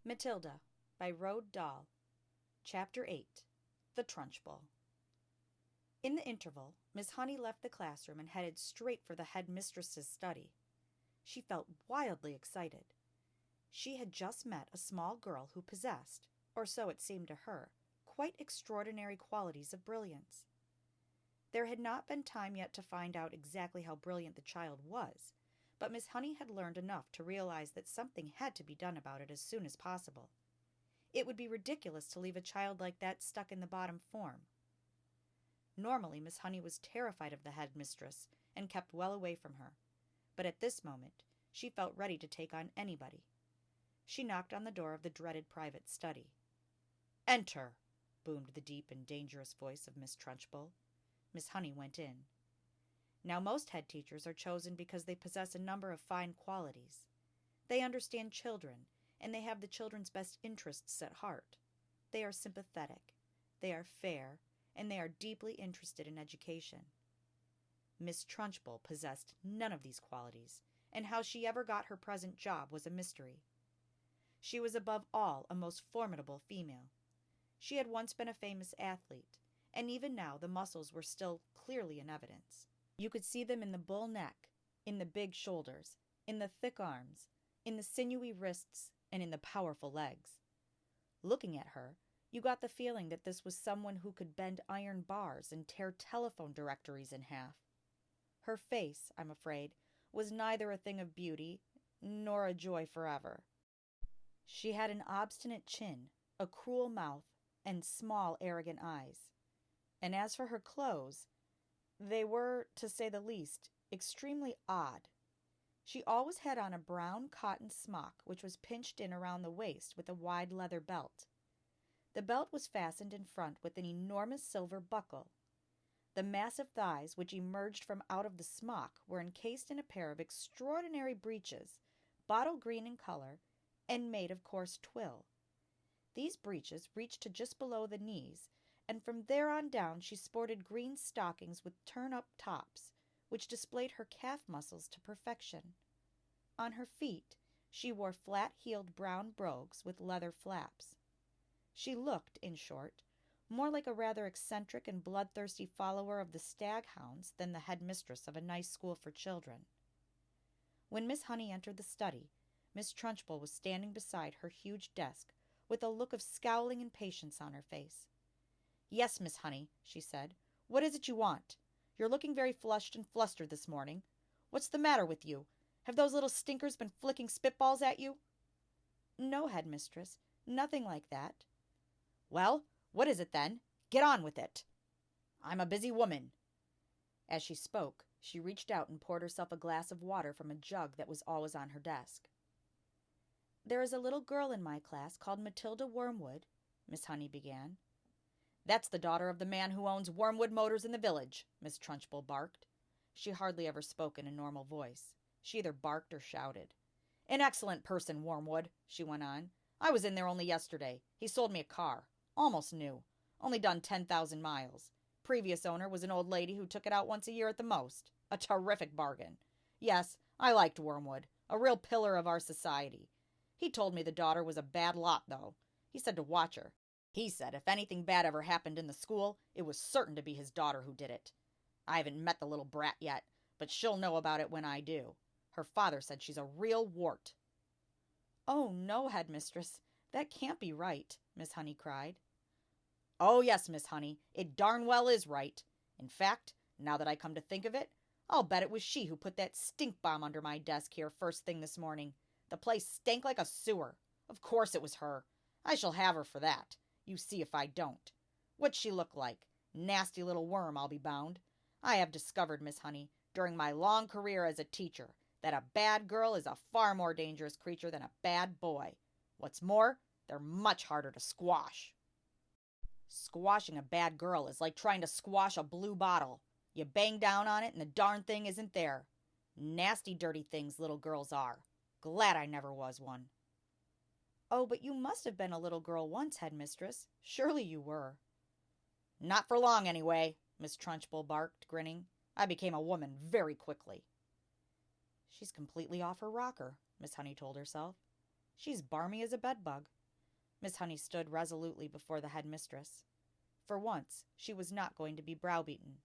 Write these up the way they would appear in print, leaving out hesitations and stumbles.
Matilda by Roald Dahl. Chapter 8. The Trunchbull. In the interval, Miss Honey left the classroom and headed straight for the headmistress's study. She felt wildly excited. She had just met a small girl who possessed, or so it seemed to her, quite extraordinary qualities of brilliance. There had not been time yet to find out exactly how brilliant the child was, but Miss Honey had learned enough to realize that something had to be done about it as soon as possible. It would be ridiculous to leave a child like that stuck in the bottom form. Normally, Miss Honey was terrified of the headmistress and kept well away from her, but at this moment she felt ready to take on anybody. She knocked on the door of the dreaded private study. "Enter!" boomed the deep and dangerous voice of Miss Trunchbull. Miss Honey went in. Now, most head teachers are chosen because they possess a number of fine qualities. They understand children, and they have the children's best interests at heart. They are sympathetic, they are fair, and they are deeply interested in education. Miss Trunchbull possessed none of these qualities, and how she ever got her present job was a mystery. She was above all a most formidable female. She had once been a famous athlete, and even now the muscles were still clearly in evidence. You could see them in the bull neck, in the big shoulders, in the thick arms, in the sinewy wrists, and in the powerful legs. Looking at her, you got the feeling that this was someone who could bend iron bars and tear telephone directories in half. Her face, I'm afraid, was neither a thing of beauty nor a joy forever. She had an obstinate chin, a cruel mouth, and small, arrogant eyes. And as for her clothes, they were, to say the least, extremely odd. She always had on a brown cotton smock which was pinched in around the waist with a wide leather belt. The belt was fastened in front with an enormous silver buckle. The massive thighs which emerged from out of the smock were encased in a pair of extraordinary breeches, bottle green in color, and made of coarse twill. These breeches reached to just below the knees, and from there on down she sported green stockings with turn-up tops, which displayed her calf muscles to perfection. On her feet she wore flat-heeled brown brogues with leather flaps. She looked, in short, more like a rather eccentric and bloodthirsty follower of the staghounds than the headmistress of a nice school for children. When Miss Honey entered the study, Miss Trunchbull was standing beside her huge desk with a look of scowling impatience on her face. "Yes, Miss Honey," she said. "What is it you want? You're looking very flushed and flustered this morning. What's the matter with you? Have those little stinkers been flicking spitballs at you?" "No, headmistress, nothing like that." "Well, what is it then? Get on with it." "I'm a busy woman." As she spoke, she reached out and poured herself a glass of water from a jug that was always on her desk. "There is a little girl in my class called Matilda Wormwood," Miss Honey began. "That's the daughter of the man who owns Wormwood Motors in the village," Miss Trunchbull barked. She hardly ever spoke in a normal voice. She either barked or shouted. "An excellent person, Wormwood," she went on. "I was in there only yesterday. He sold me a car. Almost new. Only done 10,000 miles. Previous owner was an old lady who took it out once a year at the most. A terrific bargain. Yes, I liked Wormwood. A real pillar of our society. He told me the daughter was a bad lot, though. He said to watch her. He said if anything bad ever happened in the school, it was certain to be his daughter who did it. I haven't met the little brat yet, but she'll know about it when I do. Her father said she's a real wart." "Oh, no, headmistress, that can't be right," Miss Honey cried. "Oh, yes, Miss Honey, it darn well is right. In fact, now that I come to think of it, I'll bet it was she who put that stink bomb under my desk here first thing this morning. The place stank like a sewer. Of course it was her. I shall have her for that. You see if I don't. What's she look like? Nasty little worm, I'll be bound. I have discovered, Miss Honey, during my long career as a teacher, that a bad girl is a far more dangerous creature than a bad boy. What's more, they're much harder to squash. Squashing a bad girl is like trying to squash a blue bottle. You bang down on it and the darn thing isn't there. Nasty, dirty things little girls are. Glad I never was one." "Oh, but you must have been a little girl once, headmistress. Surely you were." "Not for long, anyway," Miss Trunchbull barked, grinning. "I became a woman very quickly." "She's completely off her rocker," Miss Honey told herself. She's barmy as a bedbug. Miss Honey stood resolutely before the headmistress. For once, she was not going to be browbeaten.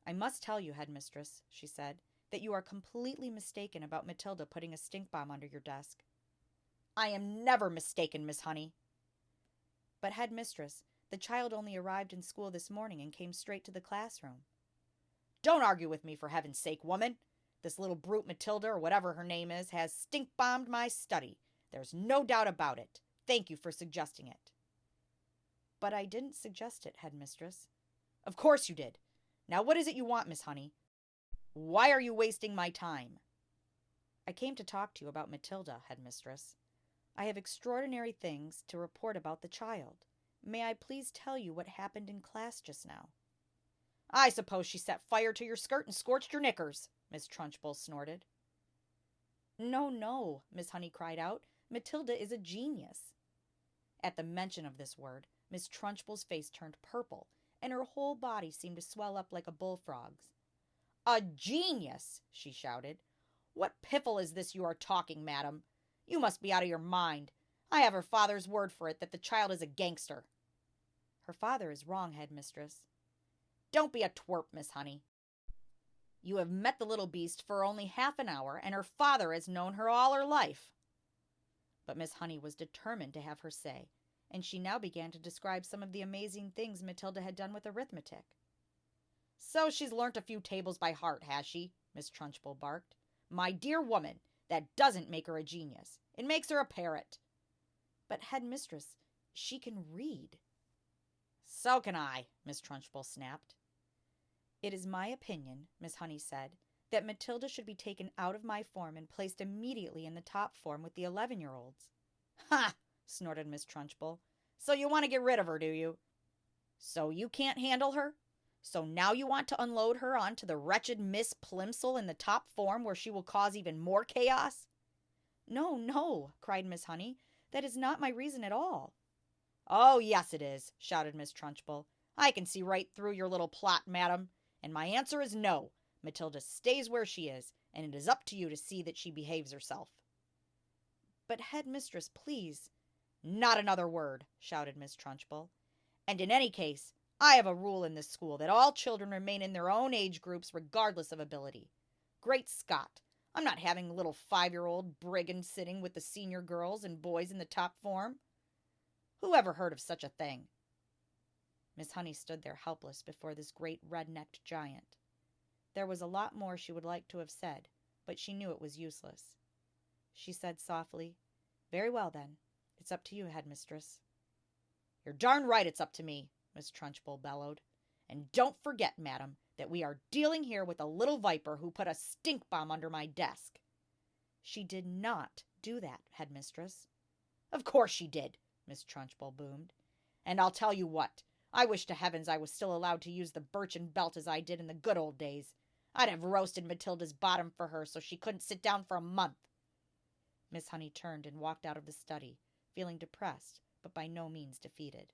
"I must tell you, headmistress," she said, "that you are completely mistaken about Matilda putting a stink bomb under your desk." "I am never mistaken, Miss Honey." "But, headmistress, the child only arrived in school this morning and came straight to the classroom." "Don't argue with me, for heaven's sake, woman. This little brute Matilda, or whatever her name is, has stink-bombed my study. There's no doubt about it. Thank you for suggesting it." "But I didn't suggest it, headmistress." "Of course you did. Now what is it you want, Miss Honey? Why are you wasting my time?" "I came to talk to you about Matilda, headmistress. I have extraordinary things to report about the child. May I please tell you what happened in class just now?" "I suppose she set fire to your skirt and scorched your knickers," Miss Trunchbull snorted. "No, no," Miss Honey cried out. "Matilda is a genius." At the mention of this word, Miss Trunchbull's face turned purple, and her whole body seemed to swell up like a bullfrog's. "A genius!" she shouted. "What piffle is this you are talking, madam? You must be out of your mind. I have her father's word for it that the child is a gangster." "Her father is wrong, headmistress." "Don't be a twerp, Miss Honey. You have met the little beast for only half an hour, and her father has known her all her life." But Miss Honey was determined to have her say, and she now began to describe some of the amazing things Matilda had done with arithmetic. "So she's learnt a few tables by heart, has she?" Miss Trunchbull barked. "My dear woman, that doesn't make her a genius. It makes her a parrot." "But, headmistress, she can read." "So can I," Miss Trunchbull snapped. "It is my opinion," Miss Honey said, "that Matilda should be taken out of my form and placed immediately in the top form with the 11-year-olds. "Ha!" snorted Miss Trunchbull. "So you want to get rid of her, do you? So you can't handle her? So now you want to unload her onto the wretched Miss Plimsoll in the top form, where she will cause even more chaos?" "No, no," cried Miss Honey. "That is not my reason at all." "Oh, yes, it is," shouted Miss Trunchbull. "I can see right through your little plot, madam. And my answer is no. Matilda stays where she is, and it is up to you to see that she behaves herself." "But, headmistress, please—" "Not another word," shouted Miss Trunchbull. "And in any case, I have a rule in this school that all children remain in their own age groups regardless of ability. Great Scott! I'm not having a little 5-year-old brigand sitting with the senior girls and boys in the top form. Who ever heard of such a thing?" Miss Honey stood there helpless before this great red-necked giant. There was a lot more she would like to have said, but she knew it was useless. She said softly, "Very well, then. It's up to you, headmistress." "You're darn right it's up to me," Miss Trunchbull bellowed. "And don't forget, madam, that we are dealing here with a little viper who put a stink bomb under my desk." "She did not do that, headmistress." "Of course she did," Miss Trunchbull boomed. "And I'll tell you what. I wish to heavens I was still allowed to use the birchen belt as I did in the good old days. I'd have roasted Matilda's bottom for her so she couldn't sit down for a month." Miss Honey turned and walked out of the study, feeling depressed, but by no means defeated.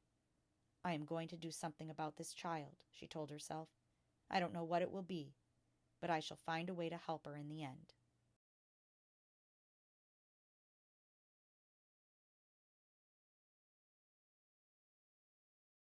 "I am going to do something about this child," she told herself. "I don't know what it will be, but I shall find a way to help her in the end."